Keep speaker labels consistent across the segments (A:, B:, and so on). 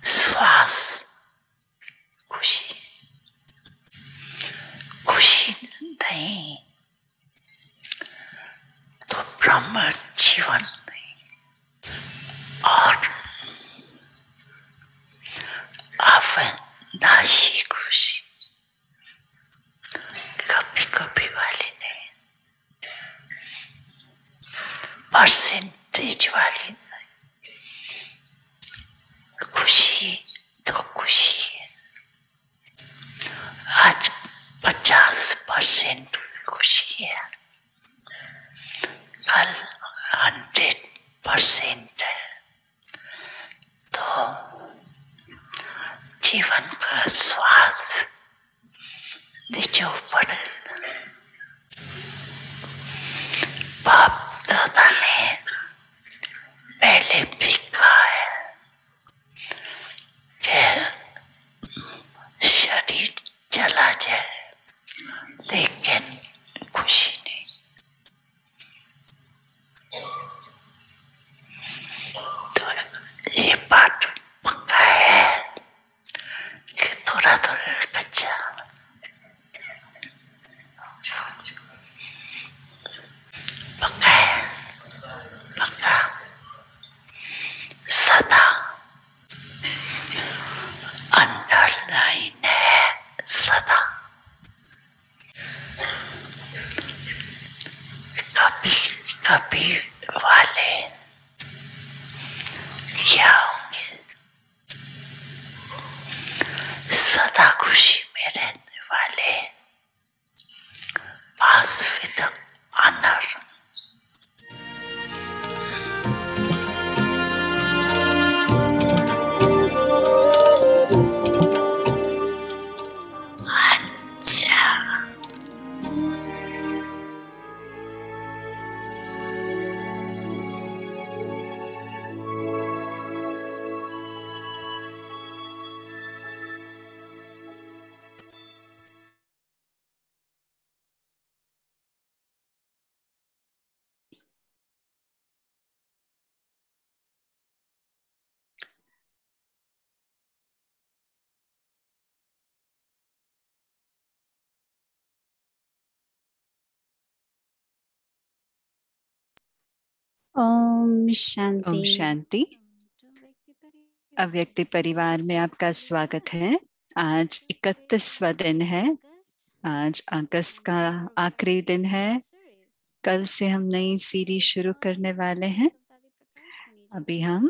A: श्वास खुशी, खुशी नहीं तो ब्रह्म जीवन नहीं। और अविनाशी खुशी कभी कभी वाली नहीं, परसेंटेज वाली नहीं। खुशी तो खुशी है। आज 50% खुशी है, कल 100% है। तो जीवन का श्वास जो पड़े, बाप दादा ने पहले भी कहा है कि शरीर चला जाए लेकिन खुशी नहीं। तो ये बात पक्का है कि थोड़ा थोड़ा कच्चा पक्का है, पक्का सदा अंडरलाइन है, सदा। कभी कभी वाले क्या होंगे, सदा खुशी में रहने वाले पास विद ऑनर। अच्छा,
B: ओम शांति।
C: ओम शांति। अव्यक्ति परिवार में आपका स्वागत है। आज 31वां दिन है। आज अगस्त का आखिरी दिन है। कल से हम नई सीरीज शुरू करने वाले हैं। अभी हम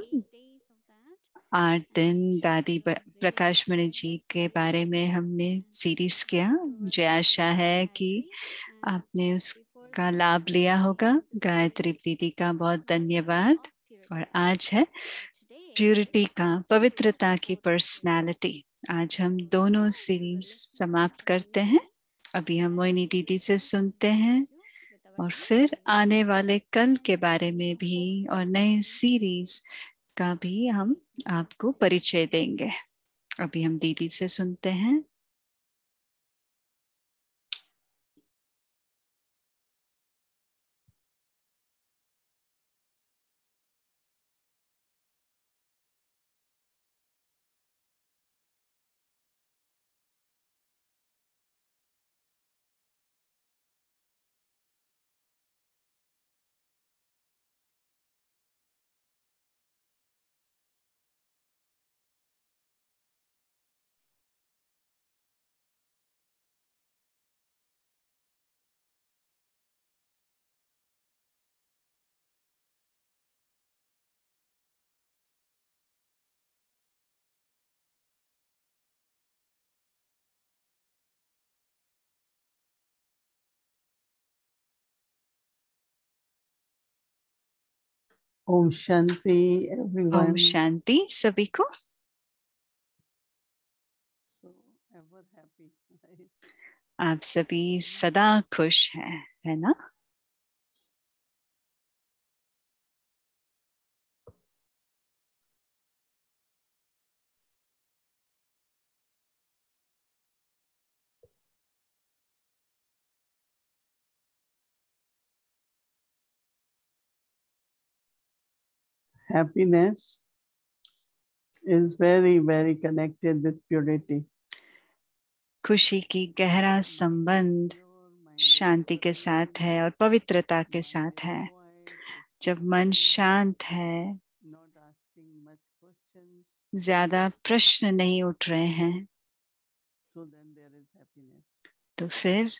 C: 8 दिन दादी प्रकाश मणि जी के बारे में हमने सीरीज किया। मुझे आशा है कि आपने उसका लाभ लिया होगा। गायत्री दीदी का बहुत धन्यवाद। और आज है प्यूरिटी का, पवित्रता की पर्सनालिटी। आज हम दोनों सीरीज समाप्त करते हैं। अभी हम मोहिनी दीदी से सुनते हैं और फिर आने वाले कल के बारे में भी और नए सीरीज का भी हम आपको परिचय देंगे। अभी हम दीदी से सुनते हैं।
D: ओम शांति एवरीवन।
C: ओम शांति सभी को। आप सभी सदा खुश हैं, है ना?
D: Happiness is very, very connected with purity.
C: खुशी की गहरा संबंध शांति के साथ है और पवित्रता के साथ है। जब मन शांत है, ज्यादा प्रश्न नहीं उठ रहे हैं, तो फिर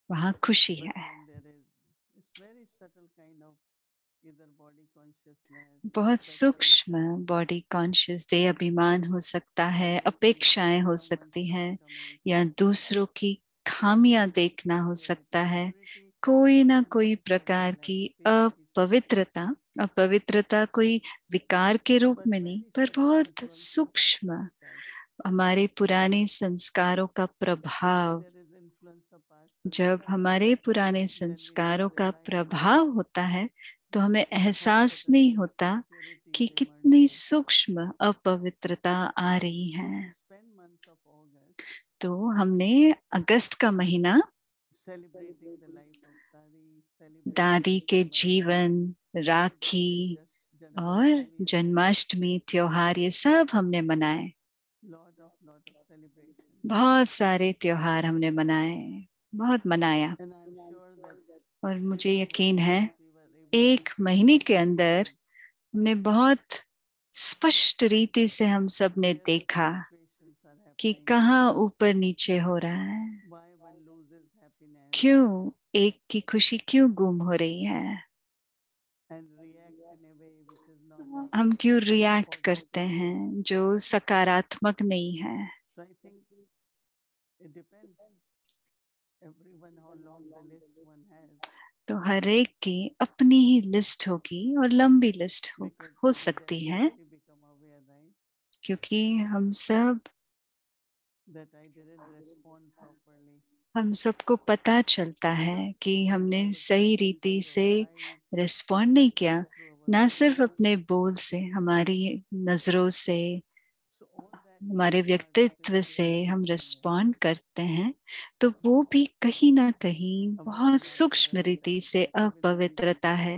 C: वहाँ खुशी है। बहुत सूक्ष्म बॉडी कॉन्शियस देह अभिमान हो सकता है, अपेक्षाएं हो सकती हैं, या दूसरों की खामियां देखना हो सकता है, कोई ना कोई प्रकार की अपवित्रता। अपवित्रता कोई विकार के रूप में नहीं, पर बहुत सूक्ष्म हमारे पुराने संस्कारों का प्रभाव। जब हमारे पुराने संस्कारों का प्रभाव होता है तो हमें एहसास नहीं होता कि कितनी सूक्ष्म अपवित्रता आ रही है। तो हमने अगस्त का महीना दादी के जीवन, राखी और जन्माष्टमी त्योहार, ये सब हमने मनाए। बहुत सारे त्योहार हमने मनाए, बहुत मनाया। और मुझे यकीन है 1 महीने के अंदर हमने बहुत स्पष्ट रीति से हम सब ने देखा कि कहाँ ऊपर नीचे हो रहा है, क्यों एक की खुशी क्यों गुम हो रही है, हम क्यों रिएक्ट करते हैं जो सकारात्मक नहीं है। तो हर एक की अपनी ही लिस्ट होगी और लंबी लिस्ट हो सकती है, क्योंकि हम सबको पता चलता है कि हमने सही रीति से रिस्पॉन्ड नहीं किया, ना सिर्फ अपने बोल से, हमारी नजरों से, हमारे व्यक्तित्व से हम रिस्पॉन्ड करते हैं, तो वो भी कहीं ना कहीं बहुत सूक्ष्म रीति से अपवित्रता है।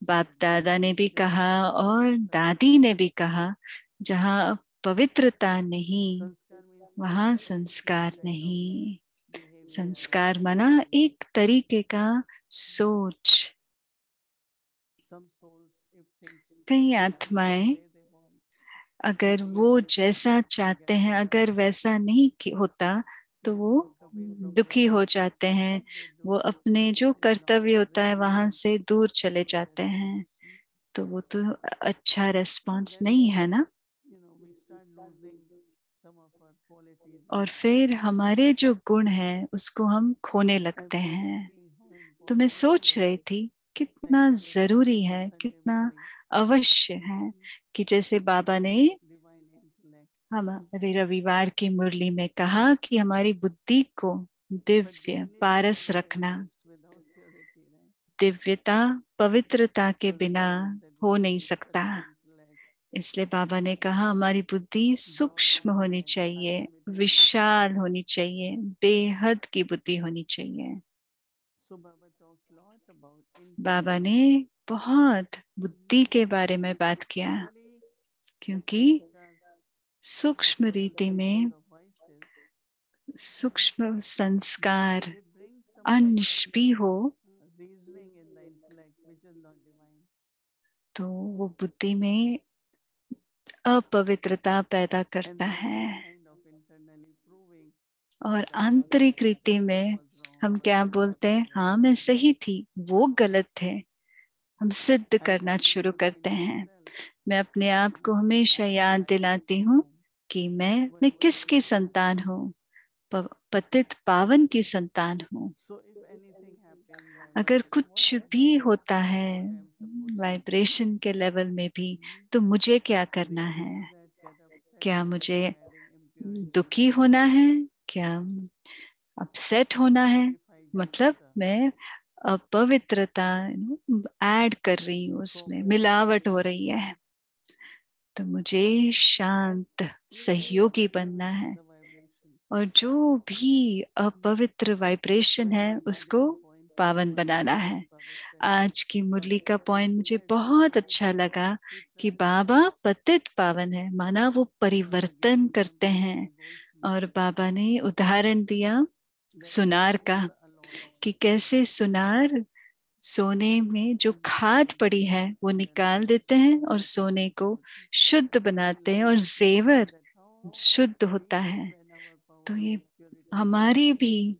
C: बाप दादा ने भी कहा और दादी ने भी कहा, जहाँ पवित्रता नहीं वहाँ संस्कार नहीं। संस्कार माना एक तरीके का सोच। कई आत्माएं अगर वो जैसा चाहते हैं, अगर वैसा नहीं होता तो वो दुखी हो जाते हैं, वो अपने जो कर्तव्य होता है वहां से दूर चले जाते हैं। तो वो तो अच्छा रेस्पॉन्स नहीं है ना। और फिर हमारे जो गुण हैं उसको हम खोने लगते हैं। तो मैं सोच रही थी कितना जरूरी है, कितना अवश्य है कि जैसे बाबा ने हमारे रविवार की मुरली में कहा कि हमारी बुद्धि को दिव्य पारस रखना। दिव्यता पवित्रता के बिना हो नहीं सकता। इसलिए बाबा ने कहा हमारी बुद्धि सूक्ष्म होनी चाहिए, विशाल होनी चाहिए, बेहद की बुद्धि होनी चाहिए। बाबा ने बहुत बुद्धि के बारे में बात किया, क्योंकि सूक्ष्म रीति में सूक्ष्म संस्कार अंश भी हो तो वो बुद्धि में अपवित्रता पैदा करता है। और आंतरिक रीति में हम क्या बोलते हैं, हाँ मैं सही थी, वो गलत थे, हम सिद्ध करना शुरू करते हैं। मैं अपने आप को हमेशा याद दिलाती हूँ कि मैं किसकी संतान हूँ, पतित पावन की संतान हूँ। अगर कुछ भी होता है वाइब्रेशन के लेवल में भी, तो मुझे क्या करना है? क्या मुझे दुखी होना है? क्या अपसेट होना है? मतलब मैं अपवित्रता ऐड कर रही हूँ, उसमें मिलावट हो रही है। तो मुझे शांत सहयोगी बनना है और जो भी अपवित्र वाइब्रेशन है उसको पावन बनाना है। आज की मुरली का पॉइंट मुझे बहुत अच्छा लगा कि बाबा पतित पावन है, माना वो परिवर्तन करते हैं। और बाबा ने उदाहरण दिया सुनार का कि कैसे सुनार सोने में जो खाद पड़ी है वो निकाल देते हैं और सोने को शुद्ध बनाते हैं और जेवर शुद्ध होता है। तो ये हमारी भी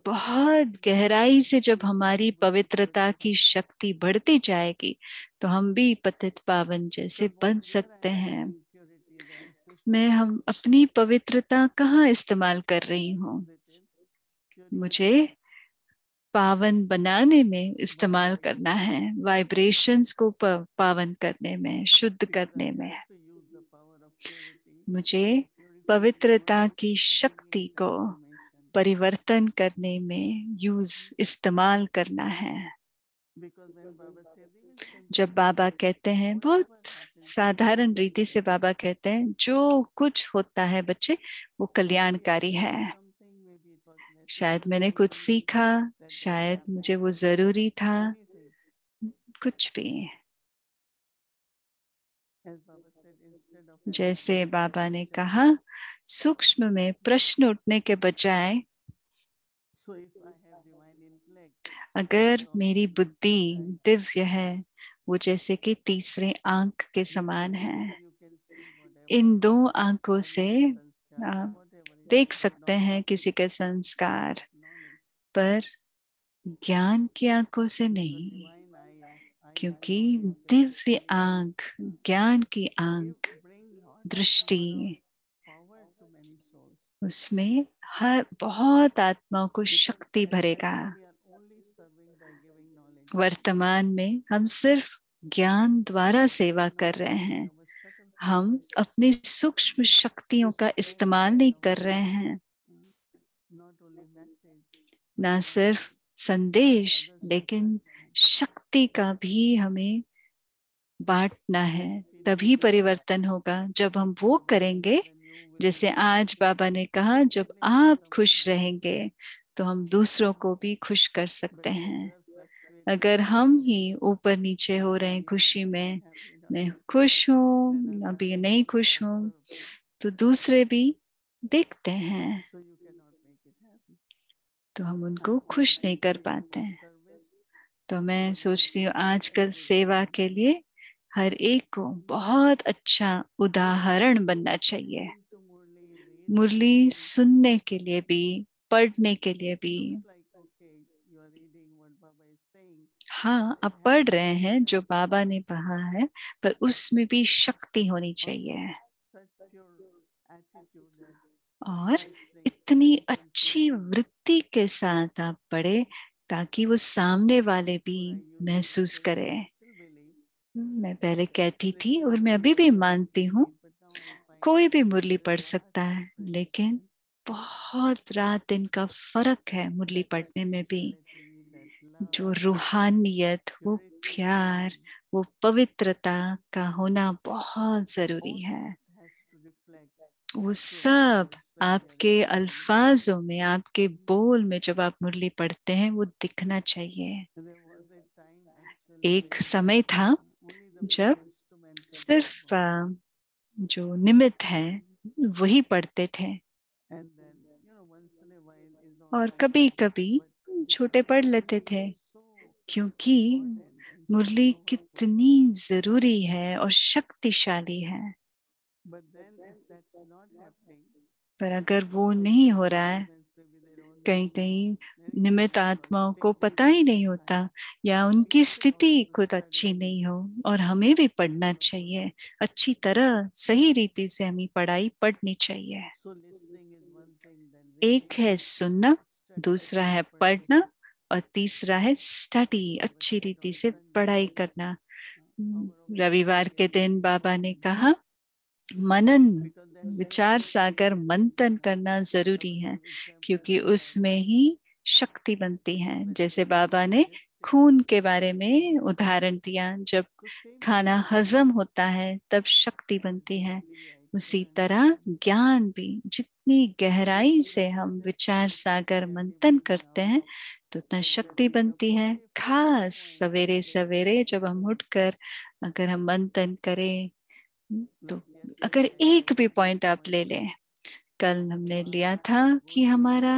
C: बहुत गहराई से जब हमारी पवित्रता की शक्ति बढ़ती जाएगी तो हम भी पतित पावन जैसे बन सकते हैं। मैं हम अपनी पवित्रता कहाँ इस्तेमाल कर रही हूँ? मुझे पावन बनाने में इस्तेमाल करना है, वाइब्रेशंस को पावन करने में, शुद्ध करने में। मुझे पवित्रता की शक्ति को परिवर्तन करने में इस्तेमाल करना है। जब बाबा कहते हैं, बहुत साधारण रीति से बाबा कहते हैं, जो कुछ होता है बच्चे वो कल्याणकारी है। शायद मैंने कुछ सीखा, शायद मुझे वो जरूरी था, कुछ भी। जैसे बाबा ने कहा, सूक्ष्म में प्रश्न उठने के बजाय अगर मेरी बुद्धि दिव्य है, वो जैसे कि तीसरे आंख के समान है। इन दो आंखों से देख सकते हैं किसी के संस्कार, पर ज्ञान की आंखों से नहीं, क्योंकि दिव्य आंख, ज्ञान की आंख, दृष्टि, उसमें हर बहुत आत्माओं को शक्ति भरेगा। वर्तमान में हम सिर्फ ज्ञान द्वारा सेवा कर रहे हैं, हम अपनी सूक्ष्म शक्तियों का इस्तेमाल नहीं कर रहे हैं। ना सिर्फ संदेश, लेकिन शक्ति का भी हमें बांटना है। तभी परिवर्तन होगा जब हम वो करेंगे। जैसे आज बाबा ने कहा, जब आप खुश रहेंगे तो हम दूसरों को भी खुश कर सकते हैं। अगर हम ही ऊपर नीचे हो रहे हैं खुशी में, मैं खुश हूँ अभी नहीं खुश हूँ, तो दूसरे भी देखते हैं तो हम उनको खुश नहीं कर पाते हैं। तो मैं सोचती हूँ आजकल सेवा के लिए हर एक को बहुत अच्छा उदाहरण बनना चाहिए। मुरली सुनने के लिए भी, पढ़ने के लिए भी। हाँ, आप पढ़ रहे हैं जो बाबा ने कहा है, पर उसमें भी शक्ति होनी चाहिए और इतनी अच्छी वृत्ति के साथ आप पढ़े ताकि वो सामने वाले भी महसूस करें। मैं पहले कहती थी और मैं अभी भी मानती हूँ, कोई भी मुरली पढ़ सकता है, लेकिन बहुत रात दिन का फर्क है मुरली पढ़ने में भी। जो रूहानियत, वो प्यार, वो पवित्रता का होना बहुत जरूरी है। वो सब आपके अल्फाजों में, आपके बोल में जब आप मुरली पढ़ते हैं वो दिखना चाहिए। एक समय था जब सिर्फ जो निमित्त है वही पढ़ते थे, और कभी कभी छोटे पढ़ लेते थे, क्योंकि मुरली कितनी जरूरी है और शक्तिशाली है। पर अगर वो नहीं हो रहा है, कहीं कहीं निमित्त आत्माओं को पता ही नहीं होता, या उनकी स्थिति खुद अच्छी नहीं हो, और हमें भी पढ़ना चाहिए अच्छी तरह, सही रीति से हमें पढ़ाई पढ़नी चाहिए। एक है सुनना, दूसरा है पढ़ना, और तीसरा है स्टडी, अच्छी रीति से पढ़ाई करना। रविवार के दिन बाबा ने कहा, मनन, विचार सागर मंथन करना जरूरी है, क्योंकि उसमें ही शक्ति बनती है। जैसे बाबा ने खून के बारे में उदाहरण दिया, जब खाना हजम होता है तब शक्ति बनती है। उसी तरह ज्ञान भी, जितनी गहराई से हम विचार सागर मंथन करते हैं तो उतना शक्ति बनती है। खास सवेरे सवेरे जब हम उठकर अगर हम मंथन करें, तो अगर एक भी पॉइंट आप ले लें, कल हमने लिया था कि हमारा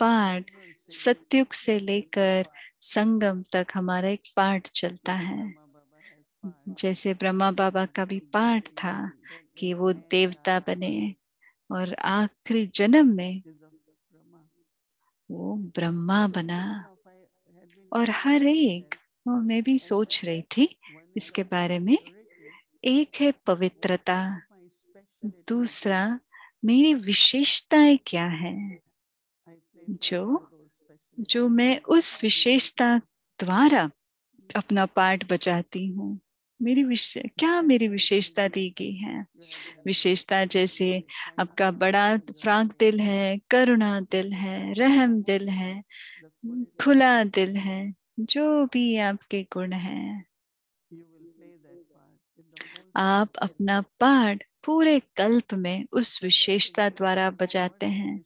C: पाठ सतयुग से लेकर संगम तक हमारा एक पाठ चलता है। जैसे ब्रह्मा बाबा का भी पाठ था कि वो देवता बने और आखिरी जन्म में वो ब्रह्मा बना। और हर एक, मैं भी सोच रही थी इसके बारे में, एक है पवित्रता, दूसरा मेरी विशेषताएं क्या है, जो मैं उस विशेषता द्वारा अपना पाठ बचाती हूँ। क्या मेरी विशेषता दी गई है। विशेषता जैसे आपका बड़ा फ्रांक दिल है, करुणा दिल है, रहम दिल है, खुला दिल है, जो भी आपके गुण हैं, आप अपना पाठ पूरे कल्प में उस विशेषता द्वारा बजाते हैं।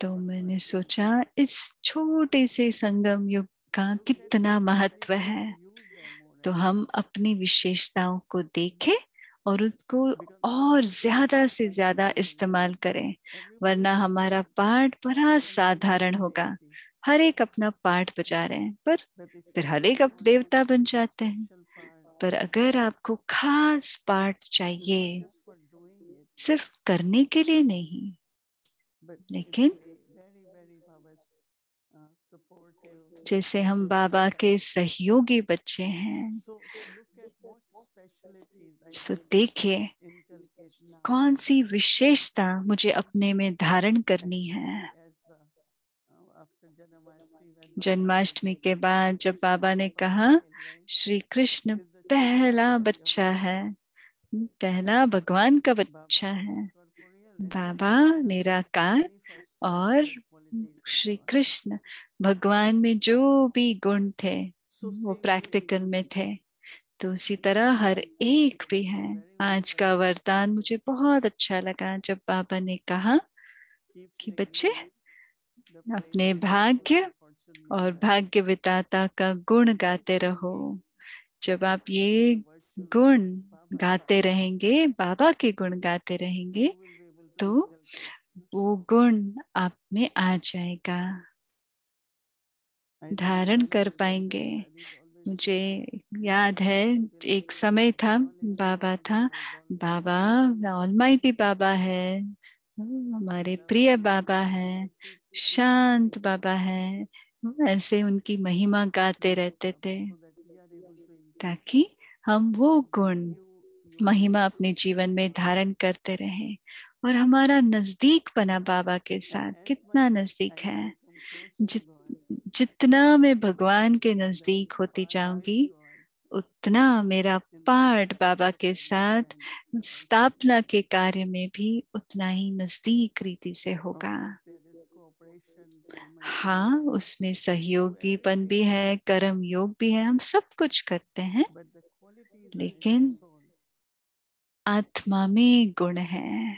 C: तो मैंने सोचा इस छोटे से संगम युग का कितना महत्व है। तो हम अपनी विशेषताओं को देखें और उसको और ज्यादा से ज्यादा इस्तेमाल करें, वरना हमारा पाठ बड़ा साधारण होगा। हर एक अपना पाठ बजा रहे हैं, पर फिर हर एक अब देवता बन जाते हैं। पर अगर आपको खास पाठ चाहिए, सिर्फ करने के लिए नहीं, लेकिन जैसे हम बाबा के सहयोगी बच्चे हैं, सो देखिए कौन सी विशेषता मुझे अपने में धारण करनी है। जन्माष्टमी के बाद जब बाबा ने कहा श्री कृष्ण पहला बच्चा है, पहला भगवान का बच्चा है, बाबा निराकार और श्री कृष्ण भगवान में जो भी गुण थे वो प्रैक्टिकल में थे, तो उसी तरह हर एक भी है। आज का वरदान मुझे बहुत अच्छा लगा जब बाबा ने कहा कि बच्चे अपने भाग्य और भाग्य विधाता का गुण गाते रहो। जब आप ये गुण गाते रहेंगे, बाबा के गुण गाते रहेंगे, तो वो गुण आप में आ जाएगा, धारण कर पाएंगे। मुझे याद है एक समय था, बाबा था, बाबा ऑलमाइटी बाबा है, हमारे प्रिय बाबा है, शांत बाबा है, ऐसे उनकी महिमा गाते रहते थे, ताकि हम वो गुण महिमा अपने जीवन में धारण करते रहें। और हमारा नजदीक बना बाबा के साथ कितना नजदीक है। जितना मैं भगवान के नजदीक होती जाऊंगी, उतना मेरा पाठ बाबा के साथ स्थापना के कार्य में भी उतना ही नजदीक रीति से होगा। हाँ, उसमें सहयोगीपन भी है, कर्म योग भी है, हम सब कुछ करते हैं, लेकिन आत्मा में गुण है।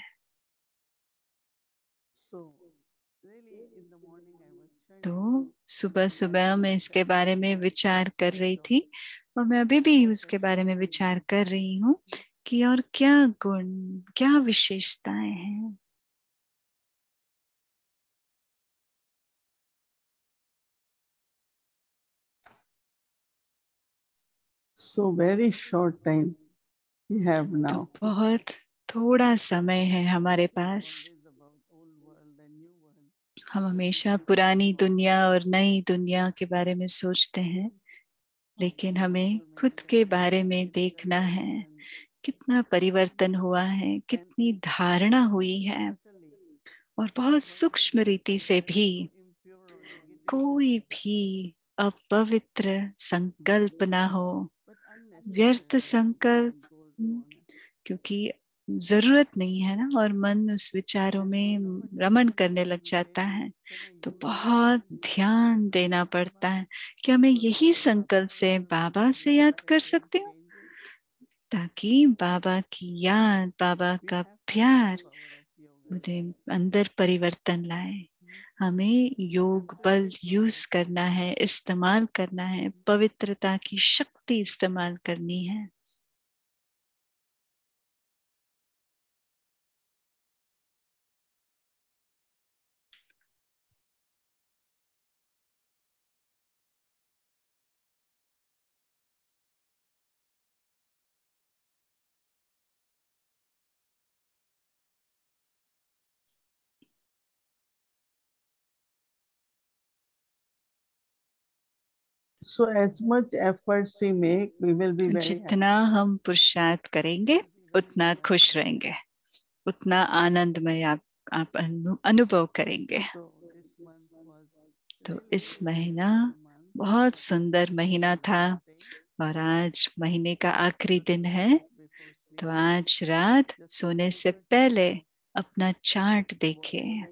C: तो सुबह सुबह मैं इसके बारे में विचार कर रही थी, और मैं अभी भी उसके बारे में विचार कर रही हूँ कि और क्या गुण, क्या विशेषताएं हैं।
D: So very short time we have now.
C: तो बहुत थोड़ा समय है हमारे पास। हम हमेशा पुरानी दुनिया और नई दुनिया के बारे में सोचते हैं, लेकिन हमें खुद के बारे में देखना है, कितना परिवर्तन हुआ है, कितनी धारणा हुई है। और बहुत सूक्ष्म रीति से भी कोई भी अपवित्र संकल्प ना हो, व्यर्थ संकल्प, क्योंकि जरूरत नहीं है ना, और मन उस विचारों में रमण करने लग जाता है। तो बहुत ध्यान देना पड़ता है कि मैं यही संकल्प से बाबा से याद कर सकती हूँ, ताकि बाबा की याद, बाबा का प्यार मुझे अंदर परिवर्तन लाए। हमें योग बल यूज करना है, इस्तेमाल करना है, पवित्रता की शक्ति इस्तेमाल करनी है।
D: So as much efforts we make, we will be very
C: जितना हम पुरुषार्थ करेंगे उतना खुश रहेंगे, उतना आनंदमय आप अनुभव करेंगे। तो इस महीना बहुत सुंदर महीना था और आज महीने का आखिरी दिन है। तो आज रात सोने से पहले अपना चार्ट देखें,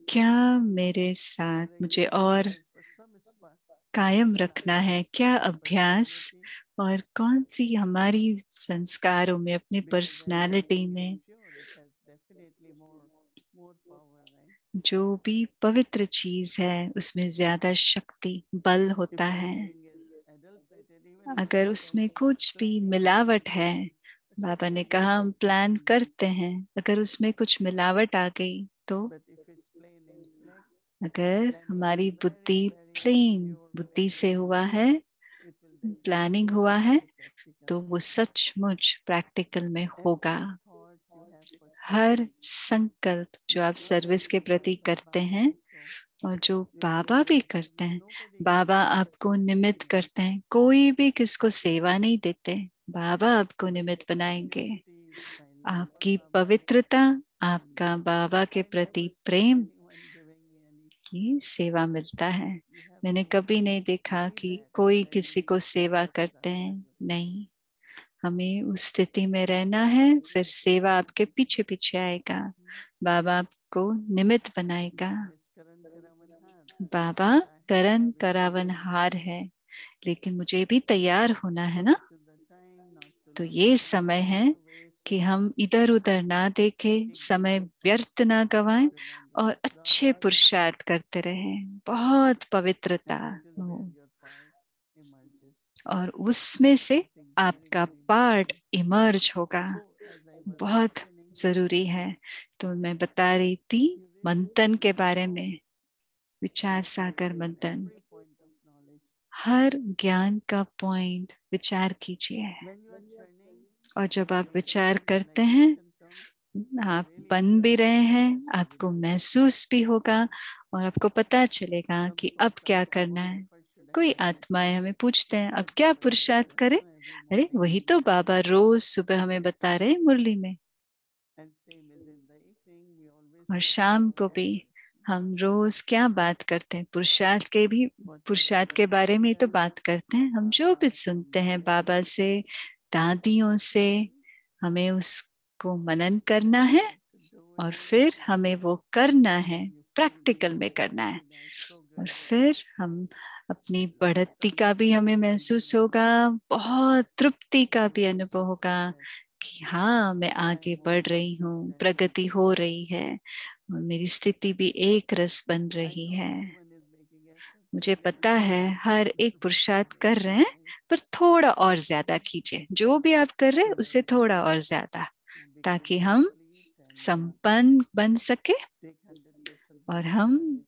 C: क्या मेरे साथ मुझे और कायम रखना है, क्या अभ्यास और कौन सी हमारी संस्कारों में, अपने पर्सनालिटी में जो भी पवित्र चीज है उसमें ज्यादा शक्ति बल होता है। अगर उसमें कुछ भी मिलावट है, बाबा ने कहा हम प्लान करते हैं, अगर उसमें कुछ मिलावट आ गई तो अगर हमारी बुद्धि प्लेन बुद्धि से हुआ है, प्लानिंग हुआ है, तो वो सचमुच प्रैक्टिकल में होगा। हर संकल्प जो आप सर्विस के प्रति करते हैं और जो बाबा भी करते हैं, बाबा आपको निमित्त करते हैं। कोई भी किसको सेवा नहीं देते, बाबा आपको निमित्त बनाएंगे। आपकी पवित्रता, आपका बाबा के प्रति प्रेम की सेवा मिलता है। मैंने कभी नहीं देखा कि कोई किसी को सेवा करते हैं, नहीं। हमें उस स्थिति में रहना है, फिर सेवा आपके पीछे पीछे आएगा, बाबा आपको निमित्त बनाएगा। बाबा करण करावन हार है, लेकिन मुझे भी तैयार होना है ना। तो ये समय है कि हम इधर उधर ना देखें, समय व्यर्थ ना गवाएं और अच्छे पुरुषार्थ करते रहें। बहुत पवित्रता हो और उसमें से आपका पार्ट इमर्ज होगा, बहुत जरूरी है। तो मैं बता रही थी मंथन के बारे में, विचार सागर मंथन। हर ज्ञान का पॉइंट विचार कीजिए, और जब आप विचार करते हैं आप बन भी रहे हैं, आपको महसूस भी होगा और आपको पता चलेगा कि अब क्या करना है। कोई आत्माएं हमें पूछते हैं अब क्या पुरुषार्थ करें, अरे वही तो बाबा रोज सुबह हमें बता रहे मुरली में, और शाम को भी हम रोज क्या बात करते हैं, पुरुषार्थ के बारे में ही तो बात करते हैं। हम जो भी सुनते हैं बाबा से, दादियों से, हमें उसको मनन करना है और फिर हमें वो करना है, प्रैक्टिकल में करना है। और फिर हम अपनी बढ़ती का भी हमें महसूस होगा, बहुत तृप्ति का भी अनुभव होगा कि हाँ मैं आगे बढ़ रही हूँ, प्रगति हो रही है और मेरी स्थिति भी एक रस बन रही है। मुझे पता है हर एक पुरुषार्थ कर रहे हैं, पर थोड़ा और ज्यादा कीजिए, जो भी आप कर रहे हैं उससे थोड़ा और ज्यादा, ताकि हम संपन्न बन सके और हम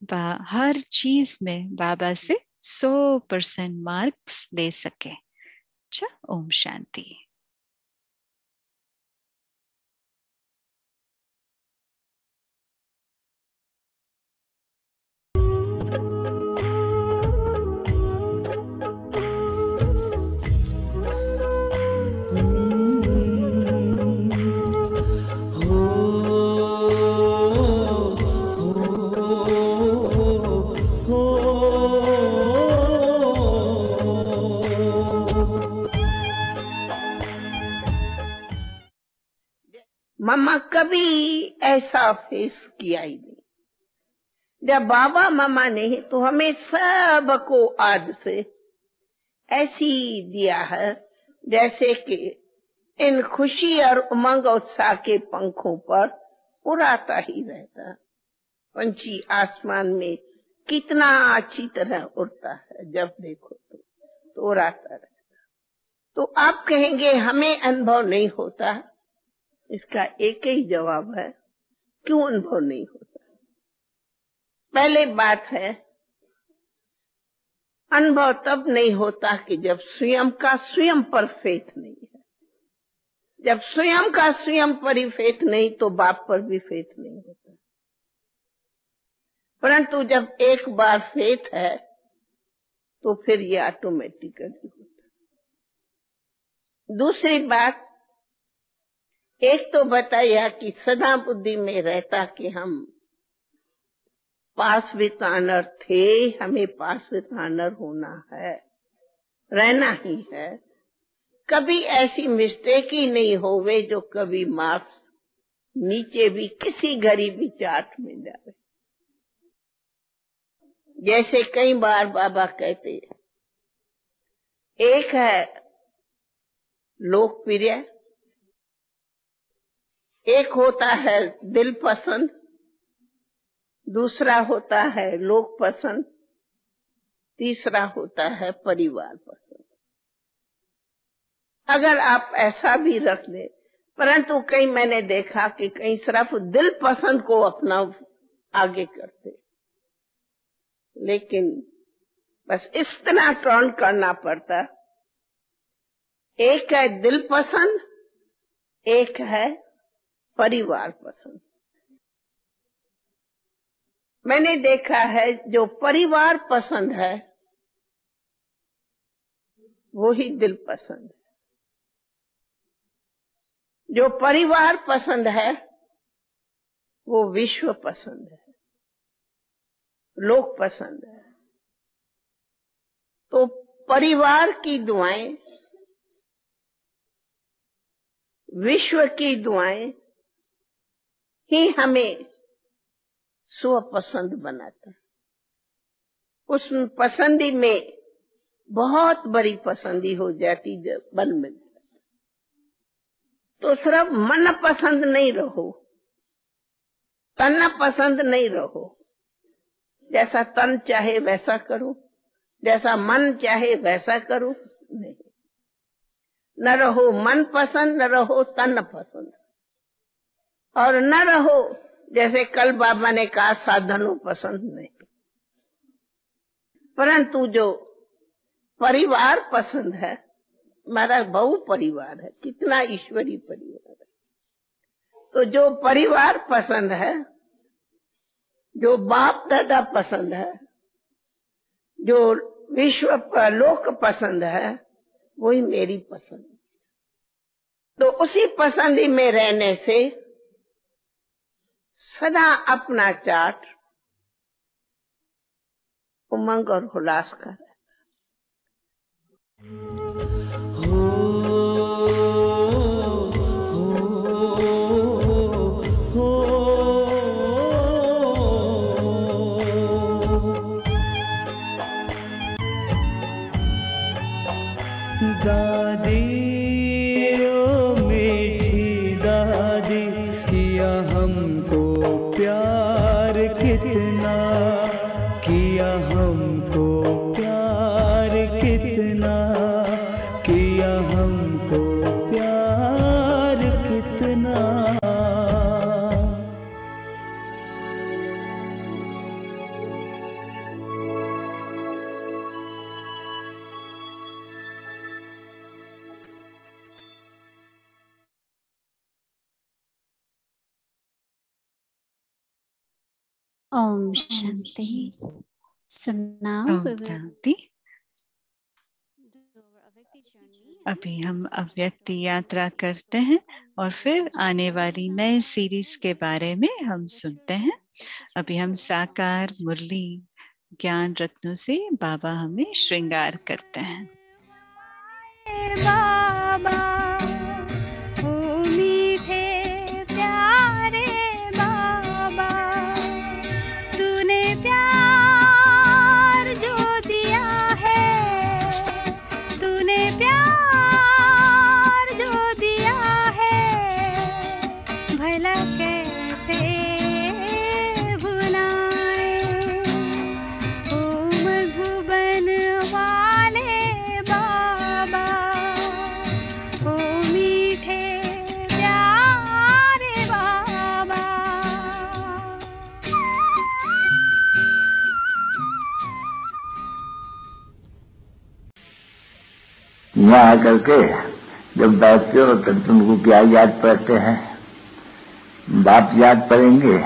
C: हर चीज में बाबा से 100% मार्क्स ले सके। अच्छा, ओम शांति।
A: मम्मा कभी ऐसा फेस किया ही नहीं। जब बाबा मम्मा नहीं तो हमें सबको आज से ऐसी दिया है जैसे कि इन खुशी और उमंग उत्साह के पंखों पर उड़ाता ही रहता। पंछी आसमान में कितना अच्छी तरह उड़ता है, जब देखो तो उड़ाता रहता। तो आप कहेंगे हमें अनुभव नहीं होता। इसका एक ही जवाब है, क्यों अनुभव नहीं होता। पहले बात है, अनुभव तब नहीं होता कि जब स्वयं का स्वयं पर फेथ नहीं है। जब स्वयं का स्वयं पर ही फेथ नहीं तो बाप पर भी फेथ नहीं होता। परंतु जब एक बार फेथ है तो फिर ये ऑटोमेटिकली होता। दूसरी बात, एक तो बताया कि सदा बुद्धि में रहता कि हम पास विद ऑनर थे, हमें पास विद ऑनर होना है, रहना ही है। कभी ऐसी मिस्टेक ही नहीं होवे जो कभी मार्क्स नीचे भी किसी गरीबी चार्ट में जाए। जैसे कई बार बाबा कहते हैं, एक है लोकप्रिय, एक होता है दिल पसंद, दूसरा होता है लोक पसंद, तीसरा होता है परिवार पसंद। अगर आप ऐसा भी रख ले, परंतु कई मैंने देखा कि कई सिर्फ दिल पसंद को अपना आगे करते, लेकिन बस इस तरह टर्न करना पड़ता। एक है दिल पसंद, एक है परिवार पसंद। मैंने देखा है जो परिवार पसंद है वो ही दिल पसंद है। जो परिवार पसंद है वो विश्व पसंद है, लोक पसंद है। तो परिवार की दुआएं, विश्व की दुआएं ही हमें स्वपसंद बनाता है। उस पसंदी में बहुत बड़ी पसंदी हो जाती जब बन में। तो सिर्फ मन पसंद नहीं रहो, तन पसंद नहीं रहो। जैसा तन चाहे वैसा करो, जैसा मन चाहे वैसा करो, नहीं। न रहो मन पसंद, न रहो तन पसंद, और न रहो जैसे कल बाबा ने कहा साधनों पसंद नहीं। परंतु जो परिवार पसंद है, हमारा बहु परिवार है, कितना ईश्वरी परिवार है। तो जो परिवार पसंद है, जो बाप दादा पसंद है, जो विश्व लोक पसंद है, वही मेरी पसंद है। तो उसी पसंदी में रहने से सदा अपना चार्ट उमंग और हुलास का रहता।
B: दादी ओ मीठी दादी, किया हमको प्यार कितना, किया हमको प्यार कितना, किया हमको प्यार कितना।
E: Om Shanti. So now we will
C: शांति। अभी हम अव्यक्ति यात्रा करते हैं और फिर आने वाली नए सीरीज के बारे में हम सुनते हैं। अभी हम साकार मुरली ज्ञान रत्नों से बाबा हमें श्रृंगार करते हैं।
F: बाबा ओ मीठे प्यारे बाबा, तूने प्यार जो दिया है, तूने प्यार जो दिया है, भला कैसे भुला।
G: यहाँ आकर के जब बैठते हो तब तुमको क्या याद पड़ते हैं? बाप याद पड़ेंगे,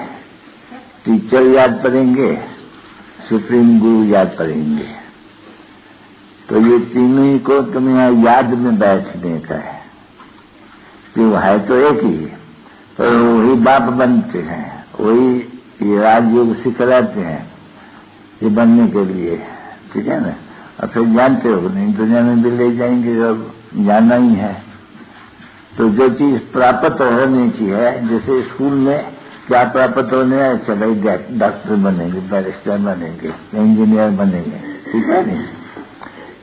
G: टीचर याद पड़ेंगे, सुप्रीम गुरु याद पड़ेंगे। तो ये तीनों ही को तुम यहाँ याद में बैठने का है। क्यों है तो एक ही, पर वही बाप बनते हैं, वही ये राजयोग सिखलाते हैं ये बनने के लिए, ठीक है ना। और फिर जानते हो नहीं दुनिया में भी ले जाएंगे और जाना ही है। तो जो चीज प्राप्त होनी चाहिए, जैसे स्कूल में क्या प्राप्त होने है, अच्छा भाई डॉक्टर बनेंगे, बैरिस्टर बनेंगे, इंजीनियर बनेंगे, ठीक है नहीं।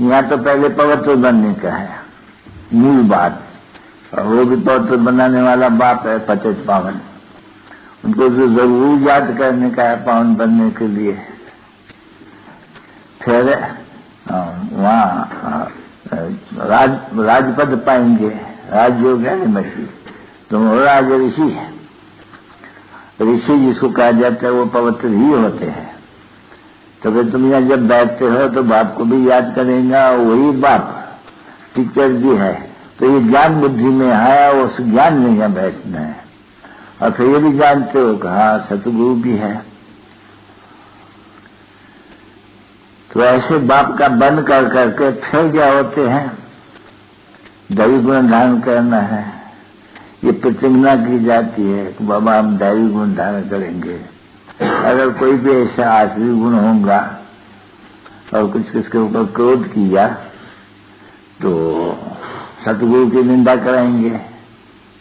G: यहाँ तो पहले पवित्र बनने का है मूल बात, और वो भी पवित्र बनाने वाला बाप है पतित पावन। उनको जो जरूर याद करने का है पावन बनने के लिए। फिर वहाँ राजपद पाएंगे, राजयोग है ना मछली, तुम हो राज ऋषि। ऋषि जिसको कहा जाता है वो पवित्र ही होते हैं। तो फिर तुम यहाँ जब बैठते हो तो बाप को भी याद करेगा, वही बाप टीचर भी है। तो ये ज्ञान बुद्धि में आया, उस ज्ञान में यहाँ बैठना है। और फिर ये भी जानते हो कि हाँ सतगुरु भी है। तो ऐसे बाप का बन कर करके फिर क्या होते हैं, दैवी गुण धारण करना है। ये प्रतिज्ञा की जाती है कि बाबा हम दैवी गुण धारण करेंगे। अगर कोई भी ऐसा आश्री गुण होगा और कुछ किसके ऊपर क्रोध किया तो सतगुरु की निंदा कराएंगे।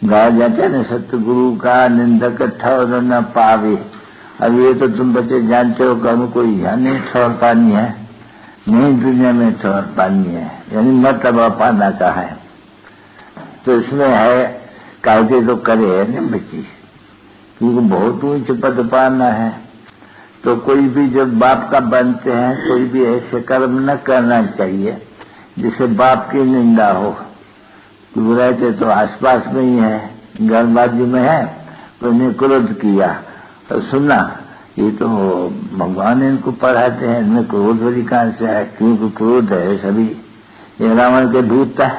G: गाया जाता है ना, सतगुरु का निंदक ठौर न पावे। अब ये तो तुम बच्चे जानते हो कि हमको यहाँ नहीं ठौर पानी है, नहीं दुनिया में ठौर पानी है, यानी मर्तबा पाना का है। तो इसमें है कायदे तो करे है ना बच्ची, क्योंकि बहुत ऊंच पद पाना है। तो कोई भी जब बाप का बनते हैं, कोई भी ऐसे कर्म न करना चाहिए जिससे बाप की निंदा हो। रहते तो आसपास में ही है, घर बाजू में है, तो इन्हें क्रोध किया तो सुना, ये तो भगवान इनको पढ़ाते हैं, इनमें क्रोध वाली कहां से है? क्योंकि क्रोध है सभी, ये रावण के भूत है,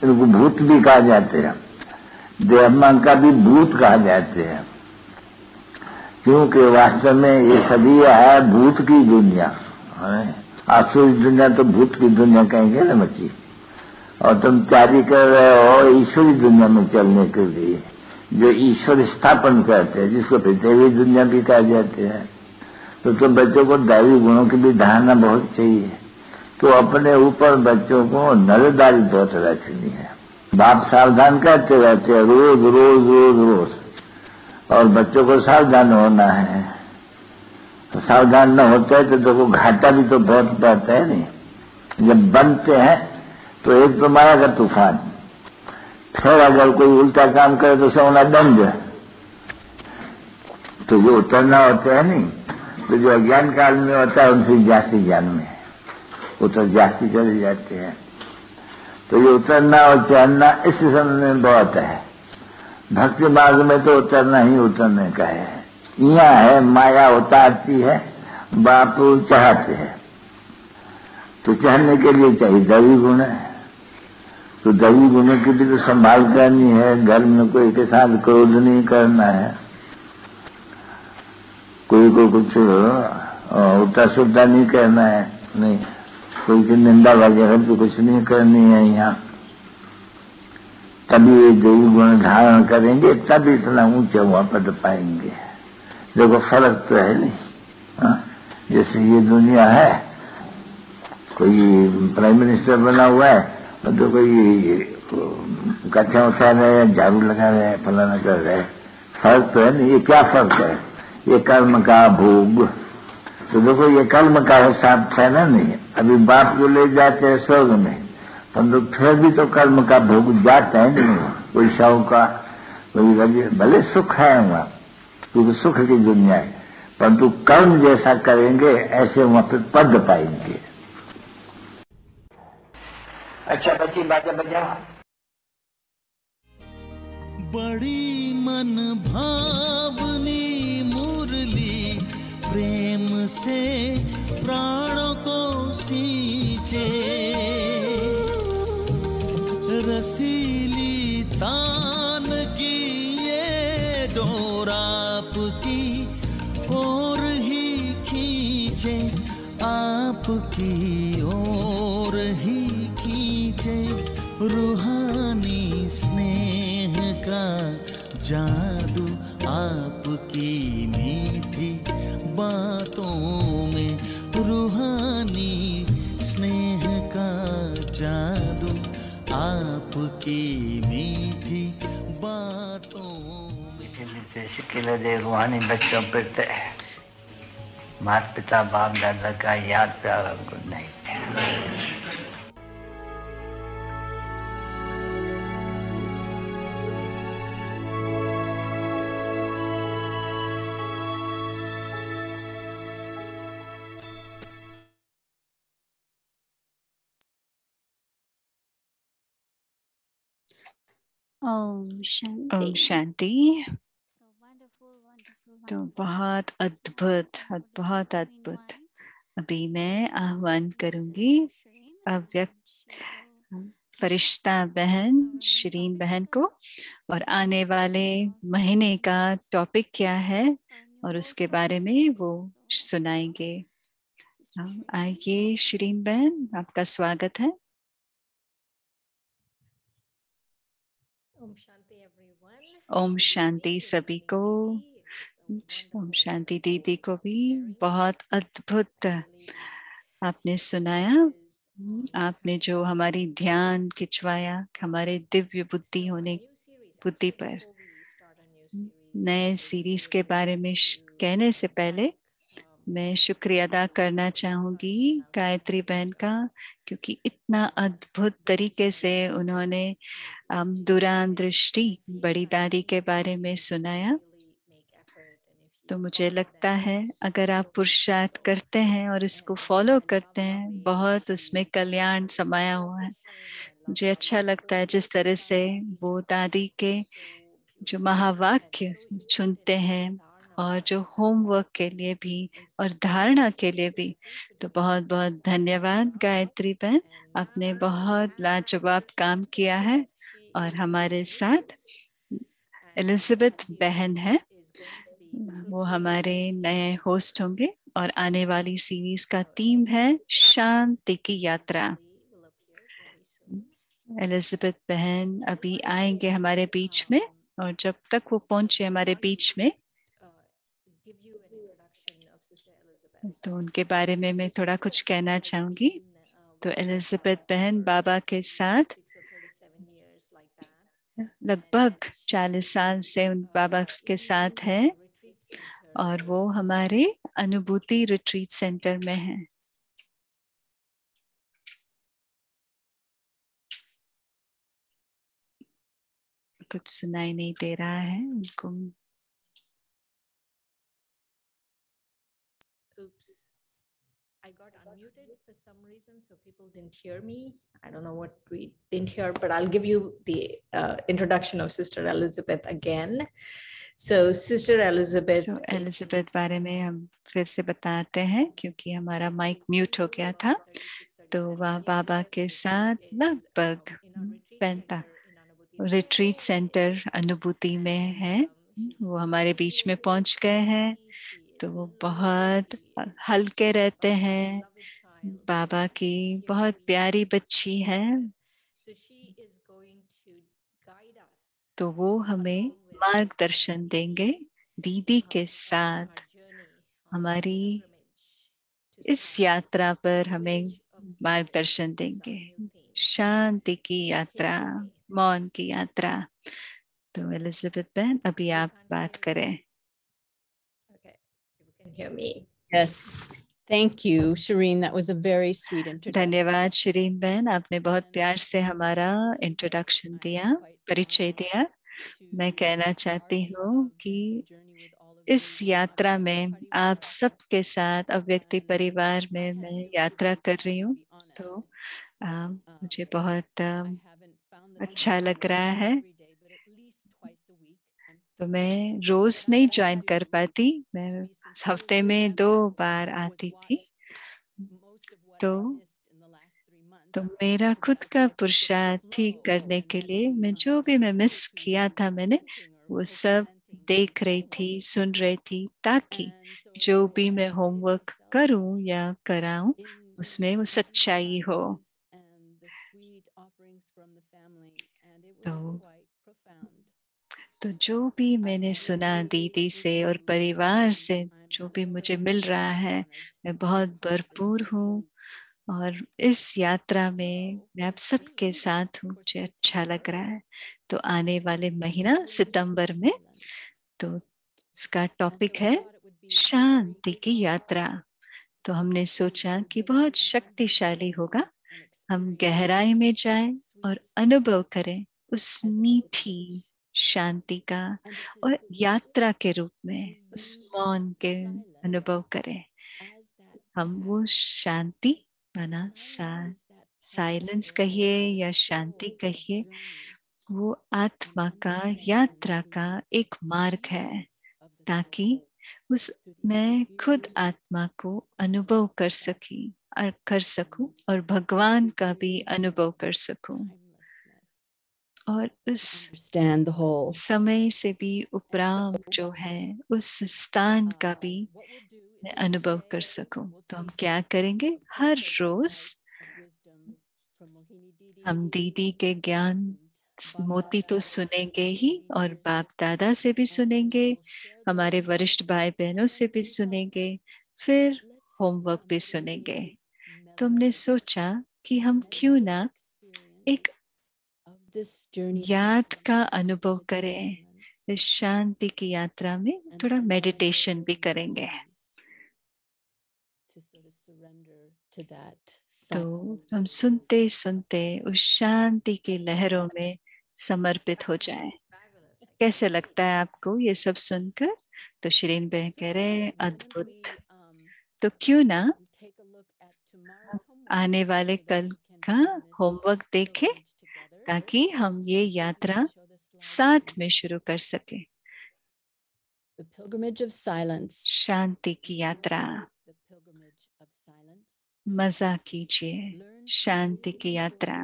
G: इनको भूत भी कहा जाते हैं, देवमान का भी भूत कहा जाते हैं। क्योंकि वास्तव में ये सभी है भूत की दुनिया। आसुरी दुनिया तो भूत की दुनिया कहेंगे ना बच्ची। और तुम तैयारी कर रहे हो ईश्वरी दुनिया में चलने के लिए, जो ईश्वर स्थापन करते हैं, जिसको फिर दैवी दुनिया भी कहा जाते हैं। तो तुम बच्चों को दैवी गुणों की भी धारणा बहुत चाहिए। तो अपने ऊपर बच्चों को नजरदारी बहुत रखनी है। बाप सावधान करते रहते हैं रोज रोज रोज रोज, और बच्चों को सावधान होना है। तो सावधान न होता है तो देखो घाटा भी तो बहुत पड़ता है नहीं। जब बनते हैं तो एक तो माया का तूफान, फिर अगर कोई उल्टा काम करे तो सोना दंड। तो जो उतरना होता है नहीं, तो जो अज्ञान काल में होता है उनसे जास्ती ज्ञान में उतर जास्ती चले जाते हैं। तो ये उतरना और चढ़ना इस समय में बहुत है। भक्ति मार्ग में तो उतरना ही उतरने का है। यहाँ है माया उतारती है, बापू चढ़ाते हैं। तो चढ़ने के लिए चाहिए दैवी गुण है। तो दैवी गुणों की भी तो संभाल करनी है। घर में कोई के साथ क्रोध नहीं करना है, कोई को कुछ उल्टा सुल्टा नहीं करना है, नहीं कोई की निंदा वगैरह भी कुछ नहीं करनी है यहाँ। तभी ये दैवी गुण धारण करेंगे, तभी इतना ऊंचा हुआ पद पाएंगे। देखो फर्क तो है नहीं। जैसे ये दुनिया है, कोई प्राइम मिनिस्टर बना हुआ है तो कोई कच्चा उठा रहे हैं, झाड़ू लगा रहे हैं, फलाना कर रहे हैं। फर्क तो है नहीं। ये क्या फर्क है? ये कर्म का भोग। तो देखो ये कर्म का हिसाब है ना नहीं। अभी बाप को ले जाते हैं स्वर्ग में, परंतु फिर भी तो कर्म का भोग जाता है नहीं। कोई शव का कोई भले सुख है वहाँ, क्योंकि सुख की दुनिया है, परंतु कर्म जैसा करेंगे ऐसे वहां पे पद पाएंगे। अच्छा बच्ची बाजा बजाओ।
B: बड़ी मन भावनी मुरली प्रेम से प्राणों को सींचे। रसीली तान की ये डोर आपकी और ही खींचे, आपकी ओर ही खींचे। रूहानी स्नेह का जादू आपकी मीठी बातों में, रूहानी स्नेह का जादू आपकी मीठी बातों में।
G: मीठे मीठे सिक्के दे रूहानी बच्चों पे माता पिता बाप दादा का याद प्यार और गुड नाइट।
E: ओम शांति।
C: ओम शांति। तो बहुत अद्भुत, बहुत अद्भुत। अभी मैं आह्वान करूंगी अव्यक्त फरिश्ता बहन शिरीन बहन को, और आने वाले महीने का टॉपिक क्या है और उसके बारे में वो सुनाएंगे। आइए शिरीन बहन, आपका स्वागत है। ओम शांति सभी को। ओम शांति दीदी को भी बहुत अद्भुत आपने सुनाया। आपने जो हमारी ध्यान खिंचवाया हमारे दिव्य बुद्धि पर। नए सीरीज के बारे में कहने से पहले मैं शुक्रिया अदा करना चाहूंगी गायत्री बहन का, क्योंकि इतना अद्भुत तरीके से उन्होंने दूरान दृष्टि बड़ी दादी के बारे में सुनाया। तो मुझे लगता है अगर आप पुरुषार्थ करते हैं और इसको फॉलो करते हैं, बहुत उसमें कल्याण समाया हुआ है। मुझे अच्छा लगता है जिस तरह से वो दादी के जो महावाक्य चुनते हैं, और जो होमवर्क के लिए भी और धारणा के लिए भी। तो बहुत बहुत धन्यवाद गायत्री बहन, आपने बहुत लाजवाब काम किया है। और हमारे साथ एलिजाबेथ बहन है, वो हमारे नए होस्ट होंगे। और आने वाली सीरीज का थीम है शांति की यात्रा। एलिजाबेथ बहन अभी आएंगे हमारे बीच में, और जब तक वो पहुंचे हमारे बीच में, तो उनके बारे में मैं थोड़ा कुछ कहना चाहूंगी। तो एलिजाबेथ बहन बाबा के साथ लगभग 40 साल से उन बाबा के साथ है, और वो हमारे अनुभूति रिट्रीट सेंटर में है। कुछ सुनाई नहीं दे रहा है उनको।
H: Oops. I got unmuted for some reason, so people didn't hear me. I don't know what we didn't hear, but I'll give you the introduction of Sister Elizabeth again. So, Sister Elizabeth.
C: So, Elizabeth बारे में हम फिर से बताते हैं, क्योंकि हमारा mic mute हो गया था। तो वह बाबा के साथ लगभग 45 रिट्रीट सेंटर अनुभूति में है। वो हमारे बीच में पहुंच गए हैं। तो वो बहुत हल्के रहते हैं, बाबा की बहुत प्यारी बच्ची है। तो वो हमें मार्गदर्शन देंगे दीदी के साथ। हमारी इस यात्रा पर हमें मार्गदर्शन देंगे, शांति की यात्रा, मौन की यात्रा। तो एलिजाबेथ बहन अभी आप बात करें।
H: Hear me. Yes. Thank you, Shireen. That was a very sweet introduction.
C: धन्यवाद शिरीन बहन, आपने बहुत प्यार से हमारा इंट्रोडक्शन दिया, परिचय दिया। मैं कहना चाहती हूँ कि इस यात्रा में आप सबके साथ अव्यक्ति परिवार में मैं यात्रा कर रही हूँ। तो मुझे बहुत अच्छा लग रहा है। तो मैं रोज नहीं ज्वाइन कर पाती, मैं हफ्ते में 2 बार आती थी। तो तो मेरा खुद का पुरुषार्थ ठीक करने के लिए मैं जो भी मैं मिस किया था मैंने वो सब देख रही थी, सुन रही थी, ताकि जो भी मैं होमवर्क करूं या कराऊं उसमें वो सच्चाई हो। तो जो भी मैंने सुना दीदी से और परिवार से, जो भी मुझे मिल रहा है, मैं बहुत भरपूर हूँ। और इस यात्रा में मैं आप सबके साथ हूँ, मुझे अच्छा लग रहा है। तो आने वाले महीना सितंबर में, तो इसका टॉपिक है शांति की यात्रा। तो हमने सोचा कि बहुत शक्तिशाली होगा, हम गहराई में जाएं और अनुभव करें उस मीठी शांति का, और यात्रा के रूप में उस मौन के अनुभव करें। हम वो शांति माना साइलेंस कहिए या शांति कहिए, वो आत्मा का यात्रा का एक मार्ग है, ताकि उस मैं खुद आत्मा को अनुभव कर सकूं और भगवान का भी अनुभव कर सकूं, और उस समय से भी उपराम जो है उस स्थान का भी मैं अनुभव कर सकूं। तो हम क्या करेंगे, हर रोज हम दीदी के ज्ञान मोती तो सुनेंगे ही, और बाप दादा से भी सुनेंगे, हमारे वरिष्ठ भाई बहनों से भी सुनेंगे, फिर होमवर्क भी सुनेंगे। तो हमने सोचा कि हम क्यों ना एक याद का अनुभव करें, इस शांति की यात्रा में थोड़ा मेडिटेशन भी करेंगे। तो हम सुनते सुनते उस शांति की लहरों में समर्पित हो जाएं। कैसे लगता है आपको ये सब सुनकर? तो शिरीन बहन कह रहे अद्भुत। तो क्यों ना आने वाले कल का होमवर्क देखें, ताकि हम ये यात्रा साथ में शुरू कर सके। शांति की यात्रा, मजा कीजिए, शांति की यात्रा,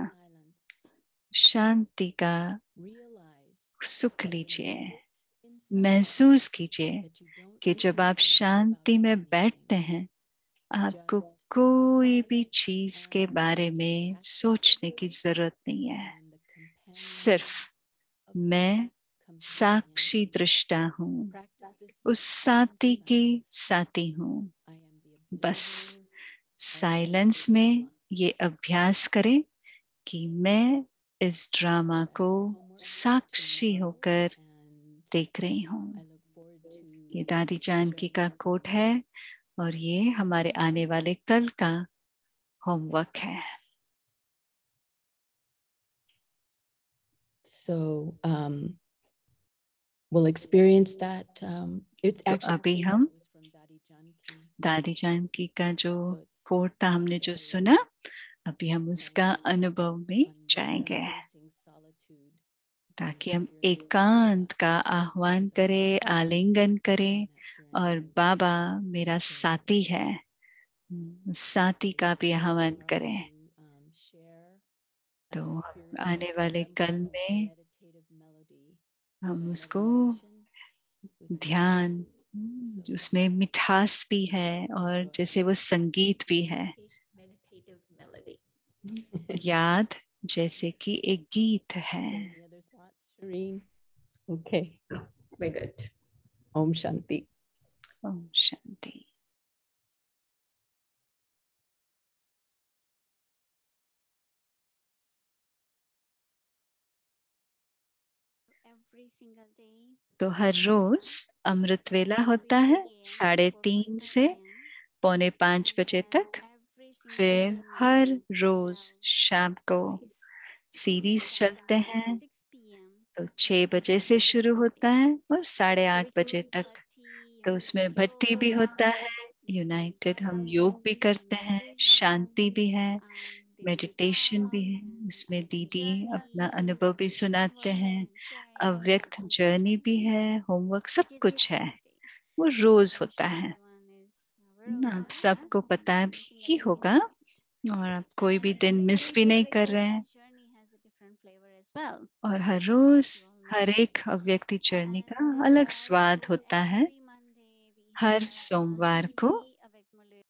C: शांति का सुख लीजिए, महसूस कीजिए कि जब आप शांति में बैठते हैं, आपको कोई भी चीज के बारे में सोचने की जरूरत नहीं है। सिर्फ मैं साक्षी दृष्टा हूँ, उस साथी की साथी हूँ। बस साइलेंस में ये अभ्यास करें कि मैं इस ड्रामा को साक्षी होकर देख रही हूँ। ये दादी जानकी का कोट है, और ये हमारे आने वाले कल का होमवर्क है।
I: We'll experience that.
C: तो अभी हम दादी जानकी का जो कोट था, हमने जो सुना, अभी हम उसका अनुभव में जाएंगे, ताकि हम एकांत का आह्वान करें, आलिंगन करें, और बाबा मेरा साथी है, साथी का भी आह्वान करें। तो आने वाले कल में हम उसको ध्यान, उसमें मिठास भी है और जैसे वो संगीत भी है, याद जैसे कि एक गीत है।
I: Okay.
H: Very good.
I: Om Shanti.
C: Om Shanti. तो हर रोज अमृत वेला होता है 3:30 से 4:45 बजे तक। फिर हर रोज शाम को सीरीज चलते हैं, तो 6 बजे से शुरू होता है और 8:30 बजे तक। तो उसमें भट्टी भी होता है, यूनाइटेड हम योग भी करते हैं, शांति भी है, मेडिटेशन भी है, उसमें दीदी अपना अनुभव भी सुनाते हैं, अव्यक्त जर्नी भी है, होमवर्क सब कुछ है। वो रोज होता है, आप सबको पता ही होगा और आप कोई भी दिन मिस भी नहीं कर रहे हैं। और हर रोज हर एक अव्यक्ति जर्नी का अलग स्वाद होता है। हर सोमवार को